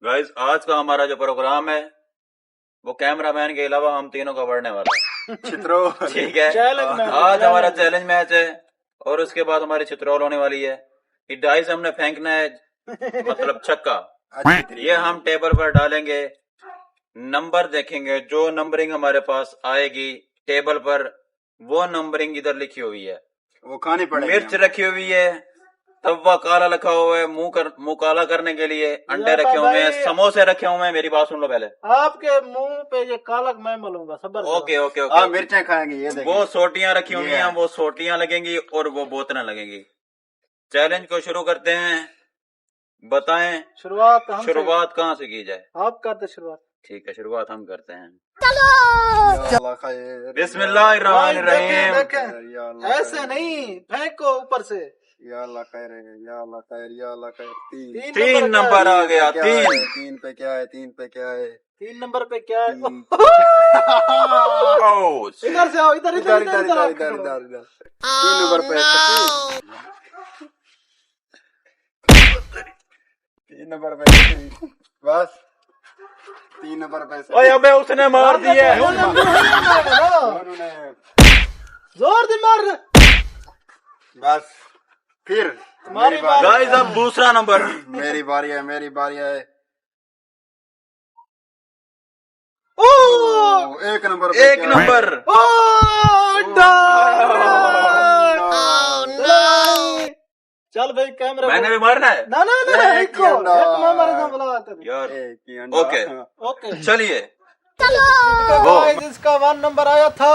Guys आज का हमारा जो प्रोग्राम है वो कैमरामैन के अलावा हम तीनों का बढ़ने वाला है। चित्रो ठीक है, चैलेंज मैच आज हमारा चैलेंज मैच है और उसके बाद हमारी चित्रोल होने वाली है। ये डाइस हमने फेंकना है, मतलब छक्का। ये हम टेबल पर डालेंगे, नंबर देखेंगे, जो नंबरिंग हमारे पास आएगी टेबल पर वो नंबरिंग इधर लिखी हुई है। वो खानी पड़ेगी। मिर्च रखी हुई है, तवा काला रखा हुआ है, मुंह काला करने के लिए अंडे रखे हुए हैं, समोसे रखे हुए हैं। मेरी बात सुन लो पहले। आपके मुंह पे ये कालक मैं मलूंगा, सबर करो। ओके ओके आप ओके। मिर्चें खाएंगे, ये देखिए। वो सोटियां रखी हुई ये हैं, है। वो सोटियां लगेंगी और वो बोतलें लगेंगी। चैलेंज को शुरू करते हैं। बताएं शुरुआत हमसे। शुरुआत कहाँ से की जाए? आप करते शुरुआत। ठीक है, शुरुआत हम करते हैं। या अल्लाह खैर, बिस्मिल्लाहिर्रहमानिर्रहीम। देखें, या अल्लाह ऐसे खैर, नहीं, फेंको ऊपर से। या अल्लाह खैर, या अल्लाह खैर, या अल्लाह खैर। तीन नंबर आ गया। क्या है? तीन तीन पे क्या है? तीन पे क्या है? 3 नंबर पे क्या है? तीन। आउट। इधर से आओ, इधर इधर इधर इधर इधर इधर इधर 3 नंबर पे 3 नंबर पे बस 3 नंबर पे ओए अबे उसने मार दिया। उन्होंने जोर से मार। बस फिर तुम्हारी मेरी बारी गाइस अब दूसरा नंबर। मेरी बारी है, मेरी बारी है। ओ 1 नंबर पे एक क्या है? नंबर। चल भाई कैमरा। मैंने भी मारना है ना ना ना, एक एक को अंडा। एक मैं मारे था बुला तेरे। यार। एक ही अंडा। ओके ओके चलिए। तो गाइस इसका 1 नंबर आया था।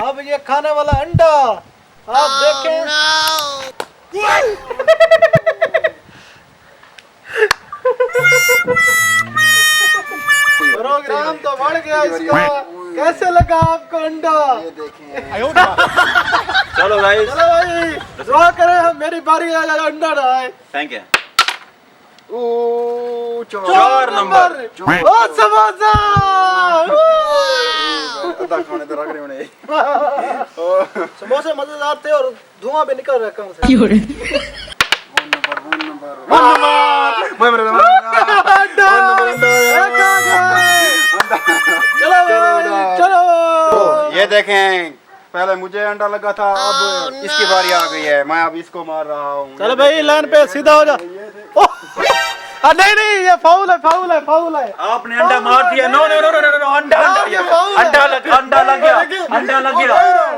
अब ये खाने वाला अंडा आप देखें। प्रोग्राम तो बढ़ गया इसका। कैसे लगा आपको अंडा? ये देखें। चलो गाइस, चलो भाई दुआ करें हम, मेरी बारी आ जाए, अंडा ना आए। Thank you. ओ 4 नंबर। ओ समोसा। अदा खाने तो रख रहे होने। समोसे मजेदार थे और धुआं भी निकल रहा है कम से। वन नंबर मैं मेरे चलो भाई, चलो। ये देखें, पहले मुझे अंडा लगा था, अब इसकी बारी आ गई है। मैं अब इसको मार रहा हूँ। चलो भाई लाइन पे सीधा हो जा। नहीं नहीं, ये फाउल है, फाउल है, फाउल है। आपने अंडा मार दिया। No no no no no, अंडा ये फाउल है। अंडा लग गया, अंडा लग गया।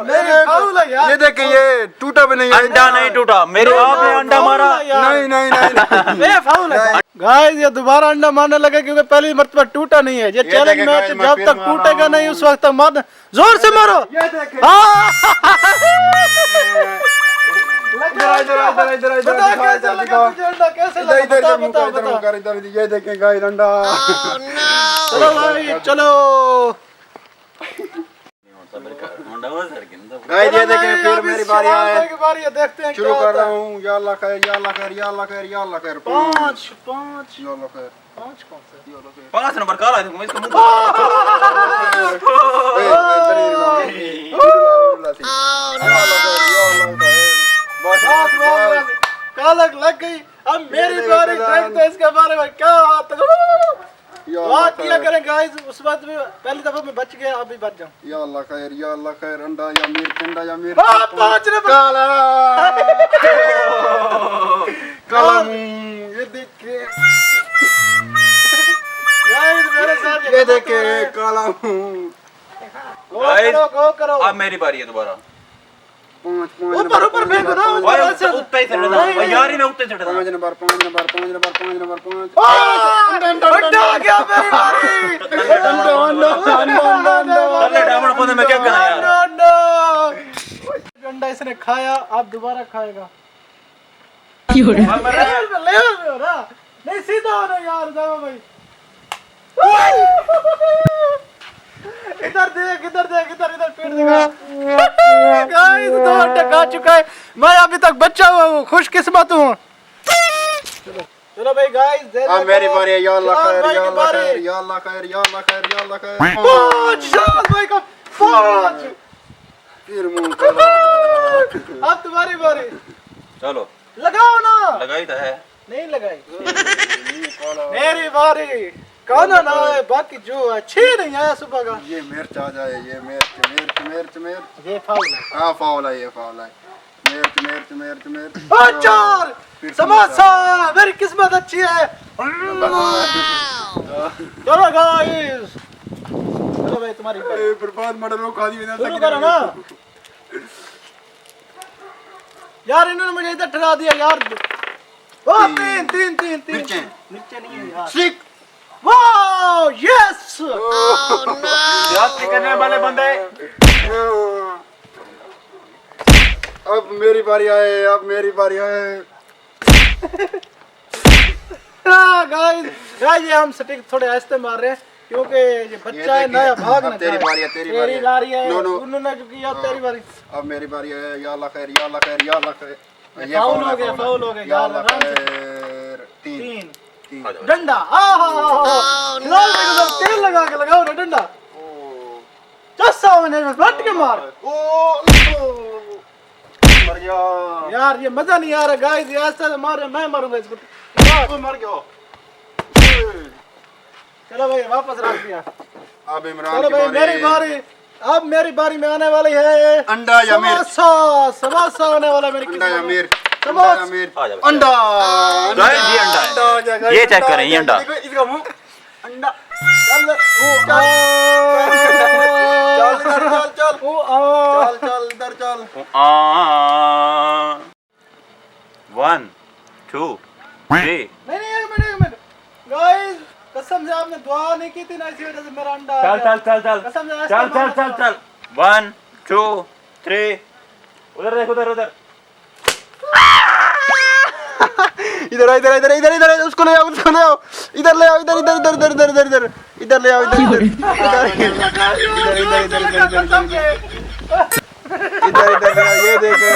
नहीं फाउल है यार। ये देखें, ये टूटा भी नहीं है। अंडा नहीं टूटा। मेरे आपने अंडा मारा। नहीं नहीं नहीं ये फाउल है। गाइस ये दोबारा अंडा मारने लगे क्योंकि पहली मरतबा टूटा नहीं है। ये चैलेंज देखें मैच guys, मैं जब फिर तक मार रहा टूटेगा हूँ। नहीं उस वक्त तक मार। जोर से मारो। ये देखें। हाँ। इधर इधर बता कैसे लगा तुझे अंडा? कैसे लगा? बता बता बता। इधर ये देखें गाइस, अंडा। चलो भाई चलो। गाइस ये देखें, फिर मेरी बारी है। बारी है, देखते हैं शुरू क्या कर होता रहा है। हूँ। या अल्लाह खैर, या अल्लाह खैर, या अल्लाह खैर, या अल्लाह खैर। 5 या अल्लाह खैर, 5 कौन से? या अल्लाह खैर। 5 नंबर काला है इसका मुंह। बस कालक लग गई। अब मेरी बारी, देखते हैं इसके बारे में क्या बात है। दुआ किया करें गाइस। उस वक्त भी पहली दफा मैं बच गया, अभी बच जाऊं। या अल्लाह खैर, या अल्लाह खैर। अंडा या मिर्च, अंडा या मिर्च। 5 नंबर। काला काला मुंह, ये देखिए, गाइस मेरे साथ ये देखिए काला मुंह। गो करो। अब मेरी बारी है दोबारा। 5 ऊपर ऊपर फेंको ना, ऊपर ऐसे। उत्ते ही चढ़ रहा यार ही मैं उत्ते चढ़ रहा। 5 नंबर 5 नंबर 5 नंबर 5 नंबर 5। अंडा आ गया मेरी बारी। चल डामड़ पौधे में क्या करना यार। अंडा इसने खाया, अब दोबारा खाएगा। मर लेवल में हो ना, नहीं सीधा हो ना यार। जाओ भाई, इधर देख, इधर देख, इधर इधर पेड़ दिखा। गाइस 2 अंडे खा चुका है। मैं अभी तक बच्चा हुआ हूँ, खुशकिस्मत हूँ। चलो भाई गाइस, अब मेरी बारी है। या अल्लाह खैर, भाई या की अल्लाह बारी। खैर, या अल्लाह खैर, या अल्लाह खैर, या अल्लाह खैर। 5 शाबाश भाई का 5। फिर मुंह काला। अब तुम्हारी बारी। चलो लगाओ ना। लगाई तो है। नहीं लगाई। मेरी बारी। खाना ना है, बाकी जो अच्छे नहीं आया सुबह का। ये मिर्च आ जाए, ये मिर्च मिर्च मिर्च मिर्च। ये फाउल है। हाँ फाउल है, ये फाउल है। मिर्च मिर्च मिर्च मिर्च। अचार, समोसा, मेरी किस्मत अच्छी है। चलो गाइस, चलो भाई तुम्हारी बारी। बर्बाद मर्डर खा दी शुरू करो ना यार, इन्होंने मुझे इधर ठहरा दिया यार। ओ तीन तीन तीन तीन मिर्चें। मिर्चें नहीं है यार। सिक। Wow yes. जाती करने वाले बंदे। अब मेरी बारी आए, अब मेरी बारी आए। गाइस गाइस ये हम स्टिक थोड़े आहिस्ते मार रहे हैं क्योंकि ये बच्चा है नया, भाग ना तेरी जाए। बारी है, तेरी तेरी बारी है। नो नो, उन्होंने जो किया तेरी बारी। अब मेरी बारी है। या अल्लाह खैर, या अल्लाह खैर, या अल्लाह खैर। ये फाउल है, हो गया, फाउल हो गया या यार। अल्लाह आराम से। खैर। तीन तीन तीन। डंडा। फिलहाल मेरे को तो तेल लगा के लगाओ ना डंडा। चस्सा मैंने बट के मार। मर गया। यार ये मजा नहीं आ रहा गाइस, ये ऐसा मारे मैं मरूंगा इसको। मर गया। चलो भाई वापस रख दिया। अब इमरान चलो की भाई मेरी बारी। अब मेरी बारी में आने वाली है अंडा या मिर्च। समोसा। समोसा आने वाला मेरी अंडा या मिर्च। समोसा। अंडा या मिर्च। आ जाओ। अंडा। गाइस ये अंडा है। अंडा आ गया, गाइस, ये चेक अंडा करें, आ ये गया। अंडा। देखो, इसका मुंह अंडा। चल चल चल चल चल इधर चल। 1 2 3। नहीं एक मिनट गाइस, कसम से आपने दुआ नहीं की थी ना, इसी वजह से मेरा अंडा आ चल गया। चल चल चल कसम से चल चल चल चल 1 2 3। उधर देख, उधर उधर। इधर इधर इधर इधर इधर उसको ले आओ, उसको ले आओ। इधर ले आओ, इधर इधर इधर इधर इधर इधर इधर इधर ले आओ, इधर इधर इधर ये देखो।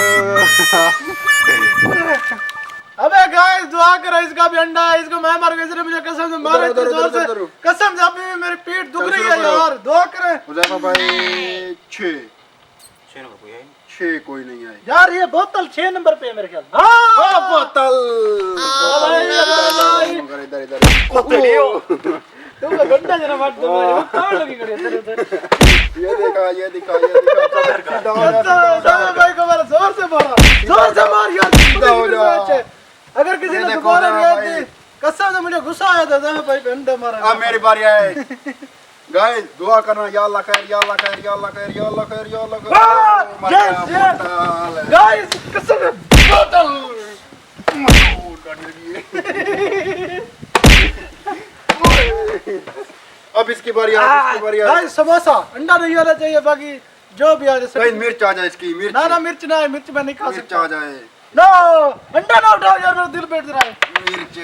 अबे गाइस दुआ करो, इसका भी अंडा है, इसको मैं मार गया, इसने मुझे कसम से मारा इतनी जोर से। कसम से अभी मेरी पीठ दुख रही है यार, दुआ करें। हुज़ैफा भाई 6 कोई नहीं आए यार। ये बोतल 6 नंबर पे है मेरे ख्याल। हाँ बोतल। इधर इधर तुमको गंदा जना मार दो, मुझे कौन लगी खड़ी है इधर। ये देखा, ये दिखा, ये दिखा। साहब भाई को मारा, जोर से मारा, जोर से मार यार। सीधा हो जा। अगर किसी ने दोबारा रियायत दी, कसम से मुझे गुस्सा आया था साहब भाई पे अंडा मारा। अब मेरी बारी है। गाइस दुआ करना, या अल्लाह खैर, या अल्लाह खैर, या अल्लाह खैर, या अल्लाह खैर, या अल्लाह खैर। यस गाइस कसम से बोतल। अब इसकी बारी है, इसकी बारी है। गाइस समोसा अंडा नहीं होना चाहिए, बाकी जो भी आ जाए। गाइस मिर्च आ जाए, इसकी मिर्च। ना ना मिर्च ना है, मिर्च मैं नहीं खा मिर्च सकता। आ जाए। नो अंडा ना उठाओ यार, मेरा दिल बैठ रहा है। मिर्च।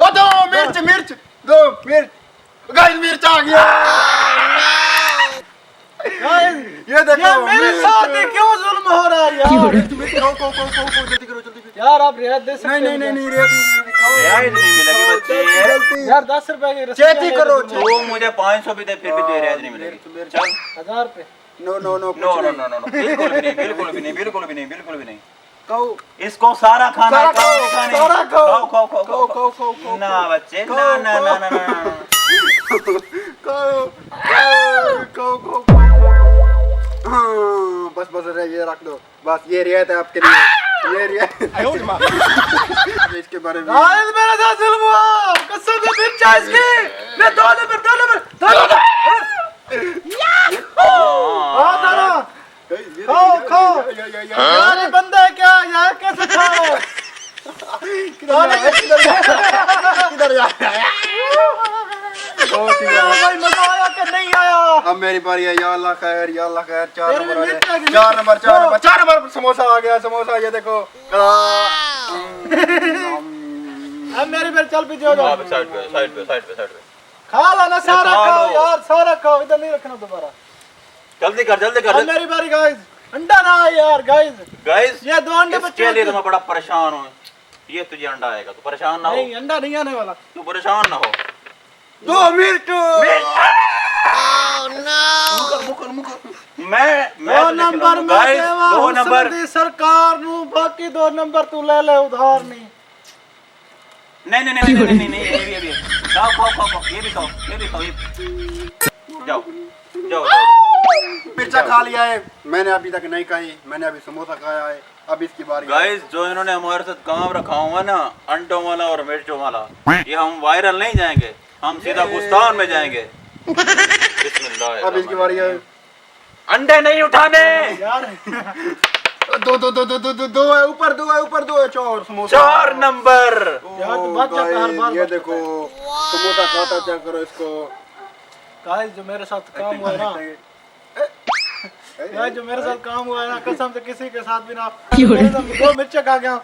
ओ दो मिर्च, मिर्च दो मिर्च। गाइस मिर्च आ गया। गाइस ये देखो यार मेरे मिर्च। साथ ही क्यों जुल्म हो रहा है यार। खाओ, जल्दी करो, जल्दी करो। यार आप रियायत दे सकते नहीं नहीं हो नहीं क्या? नहीं, रियायत नहीं मिलेगी बच्चे। जल्दी। यार 10 रुपए की रसीद चेती ले करो, लो तुम। तू मुझे 500 भी दे, फिर भी तुझे रियायत नहीं मिलेगी। चल 1000 पे। No no no no no no no, बिल्कुल भी नहीं, बिल्कुल भी नहीं, बिल्कुल भी नहीं, बिल्कुल भी नहीं। खाओ इसको सारा खाना है, सारा कम खाओ, खाने। सारा खाओ। खाओ खाओ खाओ खाओ, खाओ खाओ, खाओ, ना बच्चे, ना ना ना ना ना। खाओ खाओ। हाँ, बस बस ये रख दो, बस ये रियायत है आपके लिए। ये रियायत। इसके बारे में गाइस मेरे साथ जुल्म हुआ, कसम से मिर्च है इसकी। मैं 2 नंबर 2 नंबर 2 नंबर। हाँ दादा खाओ खाओ। यार ये बंदा है क्या, यार कैसे खाओ। किधर जा? भाई मजा आया कि नहीं आया। अब मेरी बारी है। या अल्लाह खैर, या अल्लाह खैर। 4 तेरे नंबर में आ मिर्च आ गया। गई, 4 नंबर 4 नंबर 4 नंबर समोसा आ गया, समोसा ये देखो। अब मेरी बार, चल पीछे हो जाओ। साइड पे साइड पे साइड पे साइड पे। खा लो ना, सारा खा खाओ लो। यार, सारा खाओ, इधर नहीं रखना दोबारा। जल्दी कर, जल्दी अब कर मेरी बारी गाइस। अंडा ना आए यार गाइस। गाइस। ये 2 अंडे इसके लिए तो बच्चे। मैं बड़ा परेशान हूँ। ये तुझे अंडा आएगा, तू परेशान ना हो, नहीं अंडा नहीं आने वाला। तू परेशान ना हो। 2 मिनट। मैं 2 नंबर में गाइस, देवा 2 नंबर। हुस्न दी सरकार नू, बाकी 2 नंबर तू ले ले उधार नहीं। नहीं नहीं नहीं नहीं नहीं नहीं, ये भी खाओ खाओ खाओ खाओ, ये भी खाओ, ये भी खाओ, ये जाओ जाओ जाओ। मिर्चा खा लिया है मैंने, अभी तक नहीं खाई। मैंने अभी समोसा खाया है, अब इसकी बारी है। गाइस जो इन्होंने हमारे साथ काम रखा हुआ ना, अंडों वाला और मिर्चों वाला, ये हम वायरल नहीं जाएंगे, हम सीधा गुस्तान में जाएंगे। बिस्मिल्लाह। अब इसकी बारी है। अंडे नहीं उठाने। यार दो दो दो दो दो दो दो है, ऊपर दो है, ऊपर दो है, चार समोसा। 4 नंबर। यार तो बात जाता हर बार। ये देखो समोसा खाता, चेक करो इसको। गाइस जो मेरे साथ काम हुआ है ना, गाइस जो मेरे साथ काम हुआ है ना, कसम से किसी के साथ भी ना, मेरे साथ 2 मिर्चा खा गया।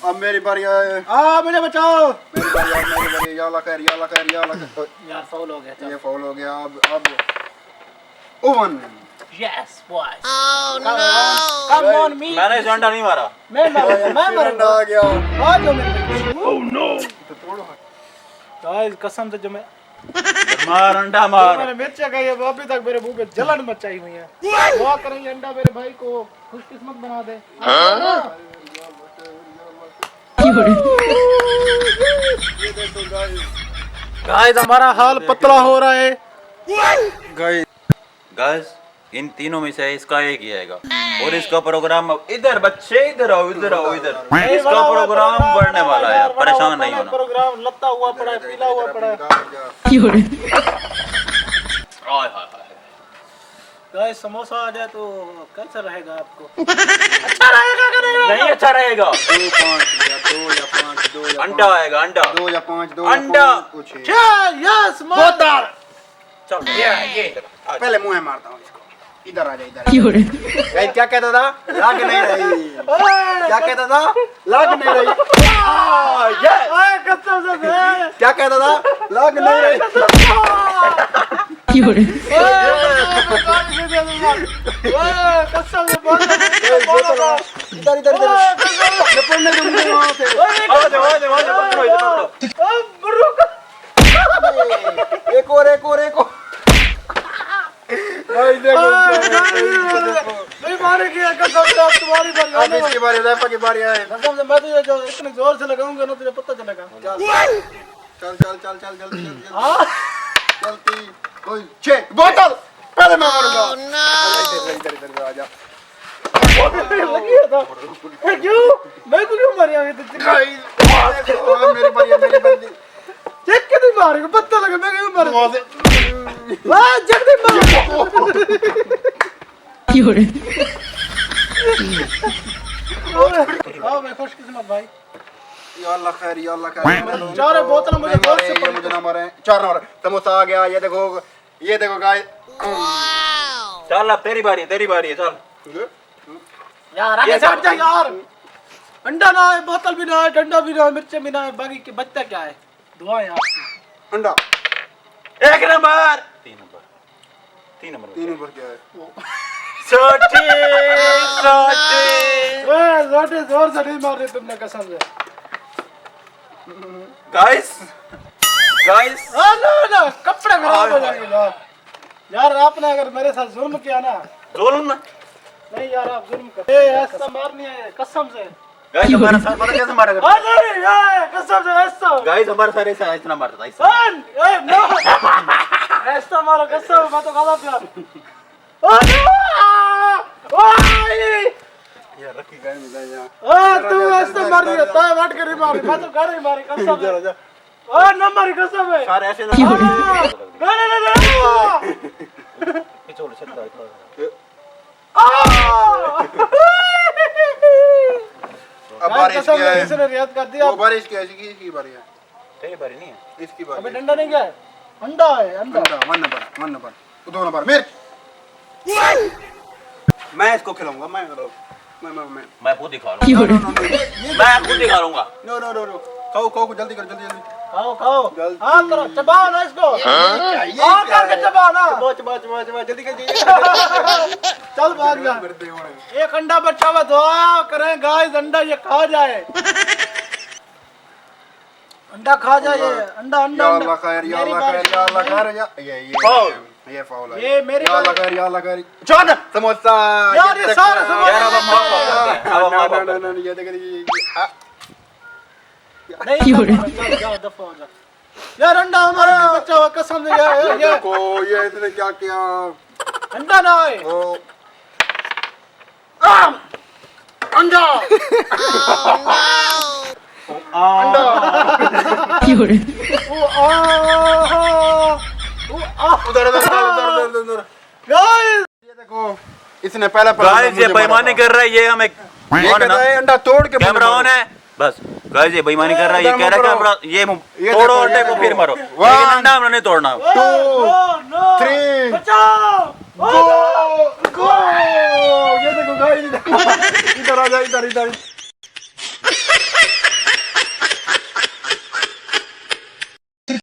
अब मेरी बारी है। मुझे बचाओ। मेरी बारी है, मेरी बारी है। या अल्लाह खैर, या अल्लाह खैर, या अल्लाह खैर। यार फाउल हो गया। ये फाउल हो गया। अब oven. Yes boy. Come on me. मैंने इस अंडा नहीं मारा। मैं मर अंडा आ गया। आ जाओ मेरे। Oh no. गाइस कसम से जो मैं मार अंडा मार। मैंने मिर्चा खाई है, वो अभी तक मेरे मुंह पे जलन मचाई हुई है। दुआ करें ये अंडा मेरे भाई को खुशकिस्मत बना दे। गाइस हमारा हाल पतला हो रहा है। गाइस इन तीनों में से इसका एक ही आएगा, और इसका प्रोग्राम इधर बच्चे इधर आओ, इधर आओ, इधर। इसका प्रोग्राम बढ़ने वाला है, परेशान नहीं होना। प्रोग्राम लत्ता हुआ पड़ा है, पीला हुआ पड़ा है। हाय हाय हाय। गाइस समोसा आ जाए तो कैसा रहेगा आपको? अच्छा रहेगा कि नहीं? नहीं अच्छा रहेगा। 2 5 या 2 या 5 2 या अंडा आएगा, अंडा। 2 या 5 2 अंडा। कुछ है। यस बोतल। चल ये पहले मुंह में मारता हूँ इसको। इधर आ जा, इधर। ए, क्या कहता था? लाग नहीं रही। क्या कहता था? लाग नहीं रही। कसम से क्या कहता था? लाग नहीं रही। कसम से इधर इधर इधर। मैं पढ़ने दूंगी वहाँ से। एक और एक और एक और। भाई देखो। नहीं मारेगी कसम से। अब तुम्हारी अब बारी। इसकी बारी, रैफा की बारी है। कसम से मैं तुझे जो इतने जोर से लगाऊंगा ना, तुझे पता चलेगा। चल चल चल चल जल्दी जल्दी जल्दी। कोई छे बोतल पहले मैं मारूंगा। इधर इधर इधर आ जा। लगी है तो क्यों मैं को क्यों मारिया? मेरी बारी है, मेरी बारी। चेक के नहीं मारेगा, पता लगा मैं क्यों मार। वाह जल्दी मार। आओ मैं खुशकिस्मत भाई। या अल्लाह खैर, या अल्लाह खैर। 4 बोतल मुझे जोर से ये मुझे ना मारे। 4 नंबर समोसा आ गया। ये देखो गाइस। चल अब तेरी बारी, तेरी बारी है, चल। यार आगे से हट जा यार। अंडा ना है, बोतल भी ना है, डंडा भी ना है, मिर्चे भी ना है, बाकी के बचता क्या है? दुआएं आपकी। अंडा 1 नंबर। 3 नंबर। 3 नंबर। 3 नंबर क्या है? सोटी जोटे जोर से नहीं मार रहे तुमने कसम से। गाइस गाइस ना कपड़े खराब हो जाएंगे। यार आपने अगर मेरे साथ जुल्म किया ना। जुल्म नहीं यार आप जुल्म कर। ऐसा मारनी है कसम से। गाइस हमारा साथ पता कैसे मारा करता? नहीं कसम से ऐसा। गाइस हमारे सारे ऐसा इतना मारता था ऐसा। नो ऐसा मारो कसम, मैं तो खादा प्यार। यार रखी गाय में जाए यहां। तू ऐसा मार रही है, ताय वाट कर मारी, मैं तो घर ही मारी कसम से। न मारी कसम है। सारे ऐसे ना छोड़ सकता अब बारिश क्या है? किसी ने रियाद कर दिया। वो बारिश क्या है? इसकी बारी है। तेरी बारी नहीं है। इसकी अबे बारी। डंडा नहीं क्या है? अंडा है अंडा। अंडा 1 नंबर 2 नंबर मिर्च। मैं इसको खिलाऊंगा। मैं खुद ही खा लूंगा। मैं खुद ही खा लूंगा। No no no no. खाओ जल्दी कर, जल्दी खाओ हाँ करो, चबाओ ना इसको। हाँ करके चबाओ ना। चबा जल्दी कर। चल भाग जा। एक अंडा बचा हुआ, दुआ करें गाइस अंडा ये खा जाए। अंडा खा जाए ये। अंडा या अल्लाह खैर, या अल्लाह खैर, या अल्लाह खैर। ये फाउल है। ये मेरी या अल्लाह खैर, या अल्लाह खैर। चल समोसा। यार ये सारे समोसा। यार अब हम माफ कर देते हैं। अब हम माफ कर देते हैं। ये देख नहीं चल जाओ दफा हो जा यार अंडा हमारा भी बच्चा हुआ कसम से ये देखो ये इसने क्या किया। अंडा ना आए ओ आम अंडा अंडा उधर उधर उधर उधर उधर। गाइस ये देखो इसने पहला गाइस ये बेईमानी कर रहा है, ये हमें ये कहता है अंडा तोड़ के कैमरा ऑन है बस। गाइस ये बेईमानी कर रहा है, ये कह रहा है कैमरा ये तोड़ो अंडे को फिर मारो, लेकिन अंडा हमने नहीं तोड़ना। 2 3 बचाओ गो गो। ये देखो गाइस इधर आ जा इधर इधर